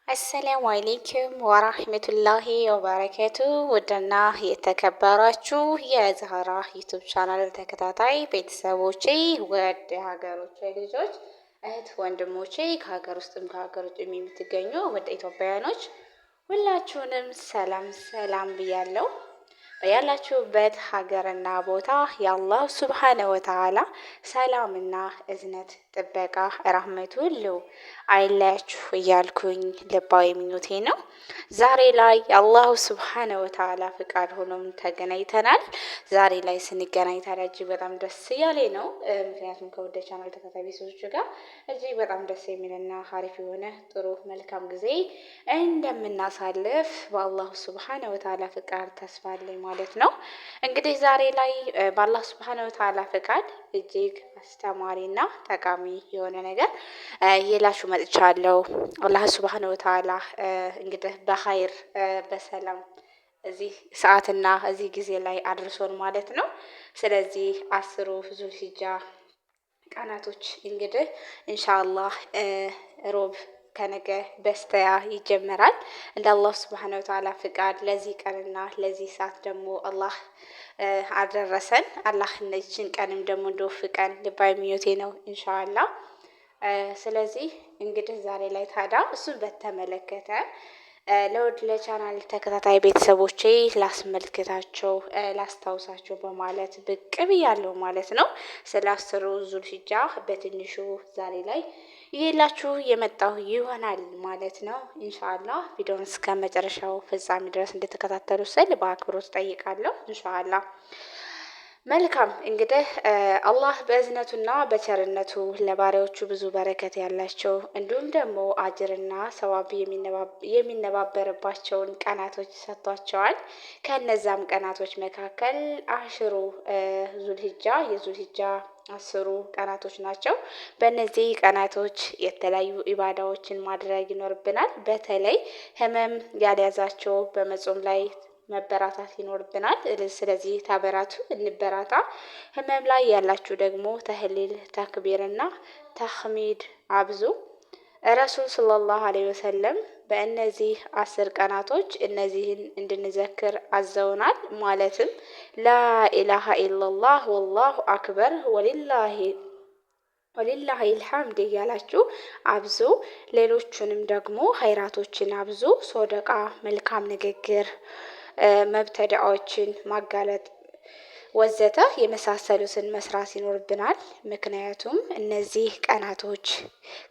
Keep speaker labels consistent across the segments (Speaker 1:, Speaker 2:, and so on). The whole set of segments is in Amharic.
Speaker 1: አሰላሙ አሌይኩም ወራህመቱላሂ ወበረከቱ። ውድና የተከበራችሁ የዛህራ ዩቱብ ቻናል ተከታታይ ቤተሰቦቼ፣ ወደ ሀገሮቼ ልጆች፣ እህት ወንድሞቼ፣ ከሀገር ውስጥም ከሀገር ውጭ የምትገኙ ወደ ኢትዮጵያውያኖች ሁላችሁንም ሰላም ሰላም ብያለሁ። ያላችሁበት ሀገርና ቦታ የአላህ ሱብሓነ ወተዓላ ሰላምና እዝነት ጥበቃ ራህመቱ ሁሉ አይለያችሁ እያልኩኝ ልባዊ ምኞቴ ነው። ዛሬ ላይ የአላሁ ሱብሓነ ወተዓላ ፍቃድ ሆኖም ተገናኝተናል። ዛሬ ላይ ስንገናኝ ታዲያ እጅግ በጣም ደስ እያለ ነው። ምክንያቱም ከወደ ቻናል ተከታታይ ቤተሰቦች ጋር እጅግ በጣም ደስ የሚልና ሀሪፍ የሆነ ጥሩ መልካም ጊዜ እንደምናሳልፍ በአላሁ ሱብሓነ ወተዓላ ፍቃድ ተስፋ አለኝ ማለት ነው። እንግዲህ ዛሬ ላይ በአላህ ሱብሓነ ወተዓላ ፍቃድ እጅግ አስተማሪና ጠቃሚ የሆነ ነገር ይላችሁ መጥቻለሁ። አላህ ሱብሓነ ወተዓላ እንግዲህ በኸይር በሰላም እዚህ ሰዓትና እዚህ ጊዜ ላይ አድርሶን ማለት ነው። ስለዚህ 10 ዙልሂጃ ቀናቶች እንግዲህ ኢንሻአላህ ሮብ ከነገ በስተያ ይጀመራል። እንደ አላህ ሱብሓነሁ ወተዓላ ፍቃድ ለዚህ ቀንና ለዚህ ሰዓት ደግሞ አላህ አደረሰን። አላህ እነዚህን ቀንም ደግሞ እንደወፍቀን ልባዊ ምኞቴ ነው ኢንሻአላህ። ስለዚህ እንግዲህ ዛሬ ላይ ታዲያ እሱን በተመለከተ ለቻናል ተከታታይ ቤተሰቦቼ ላስመልክታቸው ላስታውሳቸው በማለት ብቅ ብያለሁ ማለት ነው። ስለ 10 ዙልሂጃ በትንሹ ዛሬ ላይ ይሄላችሁ የመጣው ይሆናል ማለት ነው። ኢንሻአላህ ቪዲዮውን እስከ መጨረሻው ፍጻሜ ድረስ እንድትከታተሉ ስል በአክብሮት ጠይቃለሁ። ኢንሻአላህ መልካም እንግዲህ አላህ በእዝነቱና በቸርነቱ ለባሪያዎቹ ብዙ በረከት ያላቸው እንዲሁም ደግሞ አጅርና ሰዋብ የሚነባበርባቸውን ቀናቶች ሰጥቷቸዋል። ከነዛም ቀናቶች መካከል 10 ዙልሂጃ የዙልሂጃ 10 ቀናቶች ናቸው። በእነዚህ ቀናቶች የተለያዩ ኢባዳዎችን ማድረግ ይኖርብናል። በተለይ ህመም ያልያዛቸው በመጾም ላይ መበራታት ይኖርብናል። ስለዚህ ታበራቱ እንበራታ። ህመም ላይ ያላችሁ ደግሞ ተህሊል ተክቢርና ተህሚድ አብዙ። ረሱል ሰለላሁ ዐለይሂ ወሰለም በእነዚህ 10 ቀናቶች እነዚህን እንድንዘክር አዘውናል። ማለትም ላኢላሃ ኢላላህ ወላሁ አክበር ወሊላሂል ሐምድ እያላችሁ አብዙ። ሌሎቹንም ደግሞ ኸይራቶችን አብዙ። ሶደቃ፣ መልካም ንግግር፣ መብተዳዎችን ማጋለጥ ወዘተ የመሳሰሉትን መስራት ይኖርብናል። ምክንያቱም እነዚህ ቀናቶች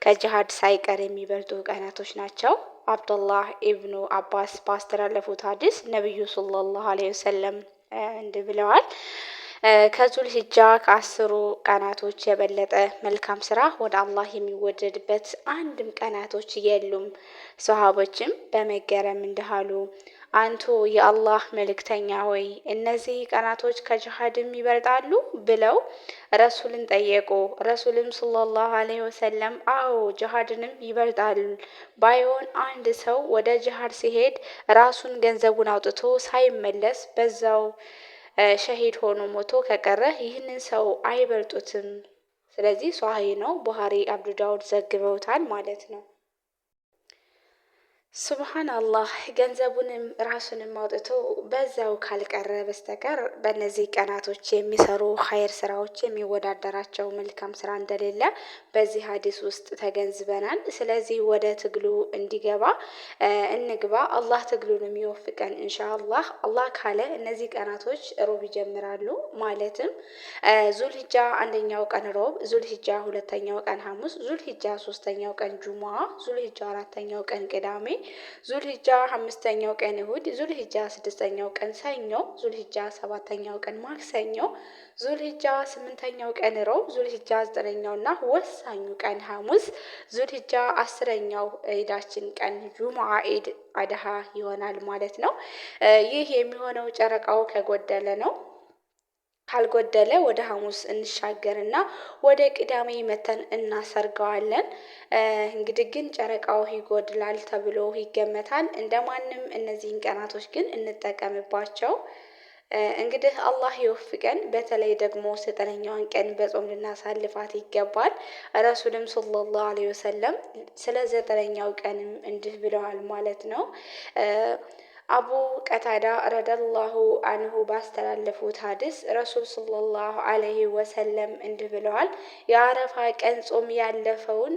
Speaker 1: ከጅሃድ ሳይቀር የሚበልጡ ቀናቶች ናቸው። አብዱላህ ኢብኑ አባስ ባስተላለፉት ሐዲስ ነብዩ ሰለላሁ ዐለይሂ ወሰለም እንዲህ ብለዋል። ከዙልሂጃ ከ10 ቀናቶች የበለጠ መልካም ስራ ወደ አላህ የሚወደድበት አንድም ቀናቶች የሉም። ሷሃቦችም በመገረም እንዲህ አንቱ የአላህ መልእክተኛ ሆይ እነዚህ ቀናቶች ከጅሃድም ይበልጣሉ ብለው ረሱልን ጠየቁ። ረሱልም ሰለላሁ ዐለይሂ ወሰለም አዎ ጅሃድንም ይበልጣሉ። ባይሆን አንድ ሰው ወደ ጅሃድ ሲሄድ ራሱን ገንዘቡን አውጥቶ ሳይመለስ በዛው ሸሂድ ሆኖ ሞቶ ከቀረ ይህንን ሰው አይበልጡትም። ስለዚህ ሷሂህ ነው። ቡኻሪ አቡ ዳውድ ዘግበውታል ማለት ነው። ሱብሃንአላህ ገንዘቡንም ራሱንም አውጥቶ በዛው ካልቀረ በስተቀር በእነዚህ ቀናቶች የሚሰሩ ኸይር ስራዎች የሚወዳደራቸው መልካም ስራ እንደሌለ በዚህ ሐዲስ ውስጥ ተገንዝበናል። ስለዚህ ወደ ትግሉ እንዲገባ እንግባ። አላህ ትግሉን የሚወፍቀን ኢንሻአላህ። አላህ ካለ እነዚህ ቀናቶች ሮብ ይጀምራሉ። ማለትም ዙልሂጃ 1ኛው ቀን ሮብ፣ ዙልሂጃ 2ኛው ቀን ሐሙስ፣ ዙልሂጃ 3ኛው ቀን ጁሙአ፣ ዙልሂጃ 4ኛው ቀን ቅዳሜ፣ ዙልሂጃ 5ኛው ቀን እሁድ፣ ዙልሂጃ 6ኛው ቀን ሰኞ፣ ዙልሂጃ 7ኛው ቀን ማክሰኞ፣ ዙልሂጃ 8ኛው ቀን ሮብ፣ ዙልሂጃ 9ኛው እና ወሳኙ ቀን ሐሙስ፣ ዙልሂጃ 10ኛው ኢዳችን ቀን ጁሙዓ ኢድ አድሃ ይሆናል ማለት ነው። ይህ የሚሆነው ጨረቃው ከጎደለ ነው። ካልጎደለ ወደ ሐሙስ እንሻገርና ወደ ቅዳሜ መተን እናሰርገዋለን። እንግዲህ ግን ጨረቃው ይጎድላል ተብሎ ይገመታል። እንደማንም እነዚህን ቀናቶች ግን እንጠቀምባቸው። እንግዲህ አላህ ይወፍቀን። በተለይ ደግሞ 9ኛዋን ቀን በጾም ልናሳልፋት ይገባል። ረሱልም ሰለላሁ ዐለይሂ ወሰለም ስለ 9ኛው ቀንም እንዲህ ብለዋል ማለት ነው። አቡ ቀታዳ ረዲየላሁ አንሁ ባስተላለፉት ሐዲስ ረሱል ሰለላሁ ዐለይሂ ወሰለም እንዲህ ብለዋል። የአረፋ ቀን ጾም ያለፈውን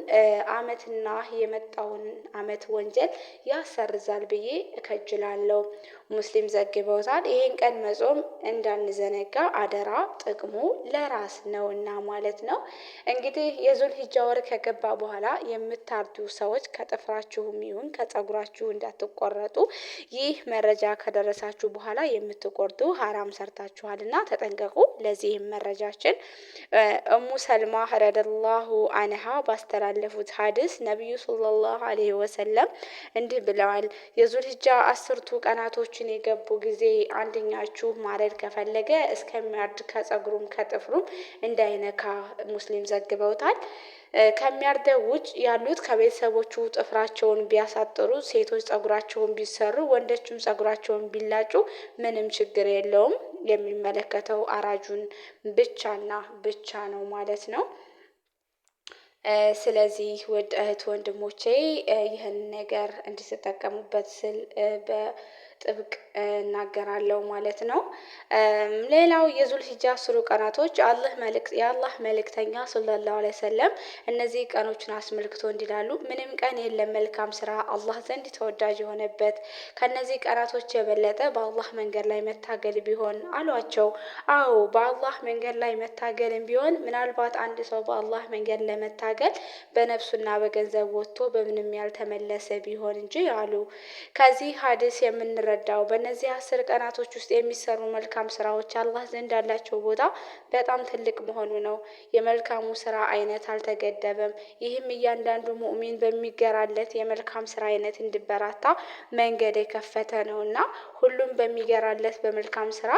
Speaker 1: ዓመትና የመጣውን ዓመት ወንጀል ያሰርዛል ብዬ እከጅላለሁ። ሙስሊም ዘግበውታል። ይሄን ቀን መጾም እንዳንዘነጋ አደራ፣ ጥቅሙ ለራስ ነውና ማለት ነው። እንግዲህ የዙልሂጃ ወር ከገባ በኋላ የምታርዱ ሰዎች ከጥፍራችሁም ይሁን ከጸጉራችሁ እንዳትቆረጡ። ይህ መረጃ ከደረሳችሁ በኋላ የምትቆርጡ ሐራም ሰርታችኋልና ተጠንቀቁ። ለዚህም መረጃችን እሙ ሰልማ ረዲየላሁ አንሃ ባስተላለፉት ሐዲስ ነብዩ ሰለላሁ ዐለይሂ ወሰለም እንዲህ ብለዋል። የዙልሂጃ 10ቱ ቀናቶችን የገቡ ጊዜ አንደኛችሁ ማረድ ከፈለገ እስከሚያርድ ከጸጉሩም ከጥፍሩም እንዳይነካ ሙስሊም ዘግበውታል። ከሚያርደው ውጭ ያሉት ከቤተሰቦቹ ጥፍራቸውን ቢያሳጥሩ፣ ሴቶች ጸጉራቸውን ቢሰሩ፣ ወንዶችም ጸጉራቸውን ቢላጩ ምንም ችግር የለውም። የሚመለከተው አራጁን ብቻና ብቻ ነው ማለት ነው። ስለዚህ ውድ እህት ወንድሞቼ ይህን ነገር እንድትጠቀሙበት ስል በጥብቅ እናገራለሁ ማለት ነው። ሌላው የዙልሂጃ 10 ቀናቶች የአላህ መልእክተኛ ሰለላሁ ዐለይሂ ወሰለም እነዚህ ቀኖችን አስመልክቶ እንዲላሉ ምንም ቀን የለም መልካም ስራ አላህ ዘንድ ተወዳጅ የሆነበት ከነዚህ ቀናቶች የበለጠ በአላህ መንገድ ላይ መታገል ቢሆን አሏቸው። አዎ በአላህ መንገድ ላይ መታገልም ቢሆን ምናልባት አንድ ሰው በአላህ መንገድ ለመታገል በነፍሱና በገንዘብ ወጥቶ በምንም ያልተመለሰ ቢሆን እንጂ አሉ። ከዚህ ሐዲስ የምንረዳው በእነዚህ 10 ቀናቶች ውስጥ የሚሰሩ መልካም ስራዎች አላህ ዘንድ ያላቸው ቦታ በጣም ትልቅ መሆኑ ነው። የመልካሙ ስራ አይነት አልተገደበም። ይህም እያንዳንዱ ሙእሚን በሚገራለት የመልካም ስራ አይነት እንዲበራታ መንገድ የከፈተ ነውና ሁሉም በሚገራለት በመልካም ስራ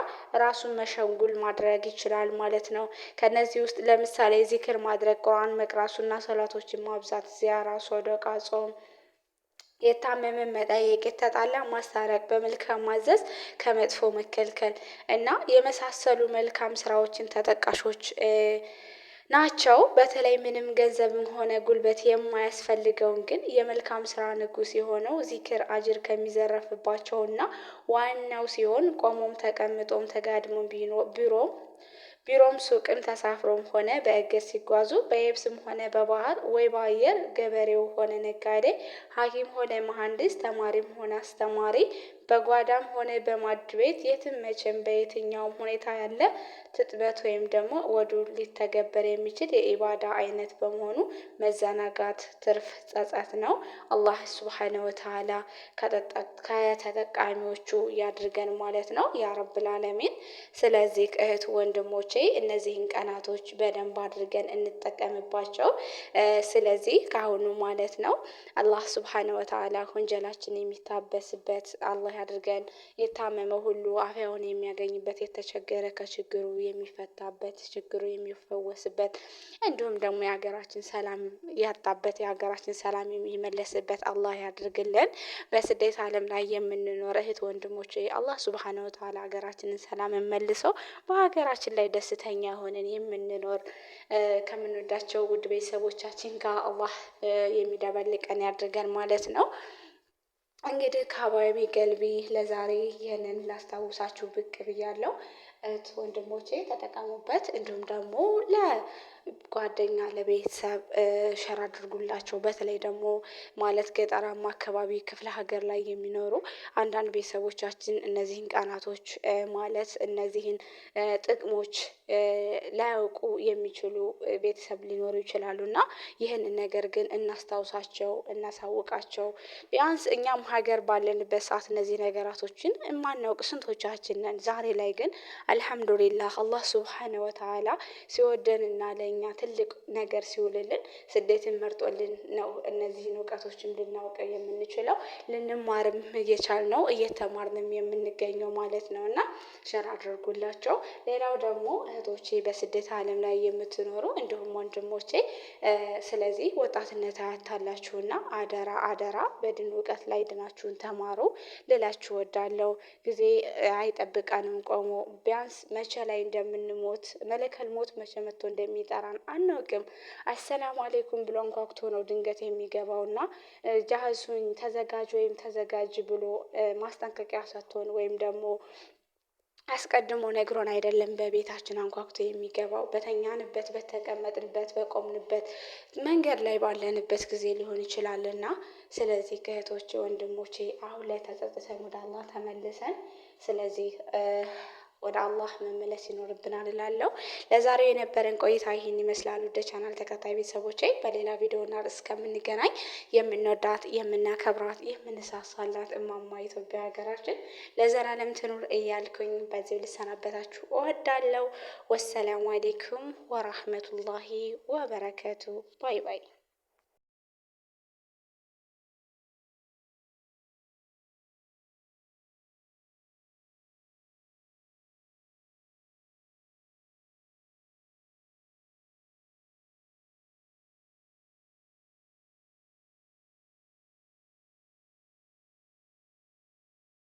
Speaker 1: ራሱን መሸንጉል ማድረግ ይችላል ማለት ነው። ከነዚህ ውስጥ ለምሳሌ ዚክር ማድረግ፣ ቁርአን መቅራሱና ሰላቶችን ማብዛት፣ ዚያራ፣ ሶደቃ፣ ጾም፣ የታመመ መጠየቅ፣ የተጣላ ማስታረቅ፣ በመልካም ማዘዝ፣ ከመጥፎ መከልከል እና የመሳሰሉ መልካም ስራዎችን ተጠቃሾች ናቸው። በተለይ ምንም ገንዘብም ሆነ ጉልበት የማያስፈልገውን ግን የመልካም ስራ ንጉስ የሆነው ዚክር አጅር ከሚዘረፍባቸውና ዋናው ሲሆን ቆሞም ተቀምጦም ተጋድሞም ቢሮም ሱቅም ተሳፍሮም ሆነ በእግር ሲጓዙ በየብስም ሆነ በባህር ወይ በአየር ገበሬው ሆነ ነጋዴ፣ ሐኪም ሆነ መሐንዲስ፣ ተማሪም ሆነ አስተማሪ፣ በጓዳም ሆነ በማድ ቤት የትም መቼም በየትኛውም ሁኔታ ያለ ትጥበት ወይም ደግሞ ወዱ ሊተገበር የሚችል የኢባዳ አይነት በመሆኑ መዘናጋት ትርፍ ጸጸት ነው። አላህ ሱብሓነሁ ወተዓላ ከተጠቃሚዎቹ ያድርገን ማለት ነው ያ ረብል ዓለሚን። ስለዚህ እህት ወንድሞቼ እነዚህን ቀናቶች በደንብ አድርገን እንጠቀምባቸው። ስለዚህ ካሁኑ ማለት ነው አላህ ሱብሓነሁ ወተዓላ ወንጀላችን የሚታበስበት አላህ ያድርገን። የታመመ ሁሉ አፍያውን የሚያገኝበት፣ የተቸገረ ከችግሩ የሚፈታበት፣ ችግሩ የሚፈወስበት፣ እንዲሁም ደግሞ የሀገራችን ሰላም ያጣበት የሀገራችን ሰላም የሚመለስበት አላህ ያድርግልን። በስደት ዓለም ላይ የምንኖር እህት ወንድሞቼ አላህ ሱብሓነሁ ወተዓላ ሀገራችንን ሰላም መልሰው በሀገራችን ላይ ደስተኛ ሆነን የምንኖር ከምንወዳቸው ውድ ቤተሰቦቻችን ጋር አላህ የሚደበልቀን ያድርገን ማለት ነው። እንግዲህ ከአባቢ ገልቢ ለዛሬ ይህንን ላስታውሳችሁ ብቅ ብያለሁ። እህት ወንድሞቼ ተጠቀሙበት። እንዲሁም ደግሞ ለጓደኛ ለቤተሰብ ሸር አድርጉላቸው። በተለይ ደግሞ ማለት ገጠራማ አካባቢ ክፍለ ሀገር ላይ የሚኖሩ አንዳንድ ቤተሰቦቻችን እነዚህን ቀናቶች ማለት እነዚህን ጥቅሞች ላያውቁ የሚችሉ ቤተሰብ ሊኖሩ ይችላሉ እና ይህንን ነገር ግን እናስታውሳቸው፣ እናሳውቃቸው። ቢያንስ እኛም ሀገር ባለንበት ሰዓት እነዚህ ነገራቶችን የማናውቅ ስንቶቻችን ነን። ዛሬ ላይ ግን አልሐምዱሊላህ አላህ ሱብሓነ ወተዓላ ሲወደንና ለእኛ ትልቅ ነገር ሲውልልን ስደትን መርጦልን ነው እነዚህን እውቀቶች እንድናውቅ የምንችለው ልንማርም እየቻልነው እየተማርንም የምንገኘው ማለት ነው እና ሸር አድርጉላቸው። ሌላው ደግሞ እህቶቼ በስደት ዓለም ላይ የምትኖሩ እንዲሁም ወንድሞቼ ስለዚህ ወጣትነት አያታላችሁና አደራ አደራ በድን እውቀት ላይ ድናችሁን ተማሩ ልላችሁ ወዳለሁ። ጊዜ አይጠብቀንም ቆሞ ቢያንስ መቼ ላይ እንደምንሞት መለከል ሞት መቼ መጥቶ እንደሚጠራን አናውቅም። አሰላሙ አሌይኩም ብሎ አንኳኩቶ ነው ድንገት የሚገባውና ጃህሱኝ ተዘጋጅ ወይም ተዘጋጅ ብሎ ማስጠንቀቂያ ሰጥቶን ወይም ደግሞ አስቀድሞ ነግሮን አይደለም በቤታችን አንኳኩቶ የሚገባው። በተኛንበት፣ በተቀመጥንበት፣ በቆምንበት መንገድ ላይ ባለንበት ጊዜ ሊሆን ይችላልና ስለዚህ እህቶቼ ወንድሞቼ አሁን ላይ ተጸጽተን ወደ አላህ ተመልሰን ስለዚህ ወደ አላህ መመለስ ይኖርብናል እላለሁ። ለዛሬው የነበረን ቆይታ ይህን ይመስላል። ወደ ቻናል ተከታይ ቤተሰቦቼ በሌላ ቪዲዮና ርዕስ እስከምንገናኝ የምንወዳት የምናከብራት የምንሳሳላት እማማ ኢትዮጵያ ሀገራችን ለዘላለም ትኑር እያልኩኝ በዚህ ልሰናበታችሁ እወዳለሁ። ወሰላሙ አሌይኩም ወራህመቱላሂ ወበረከቱ። ባይ ባይ።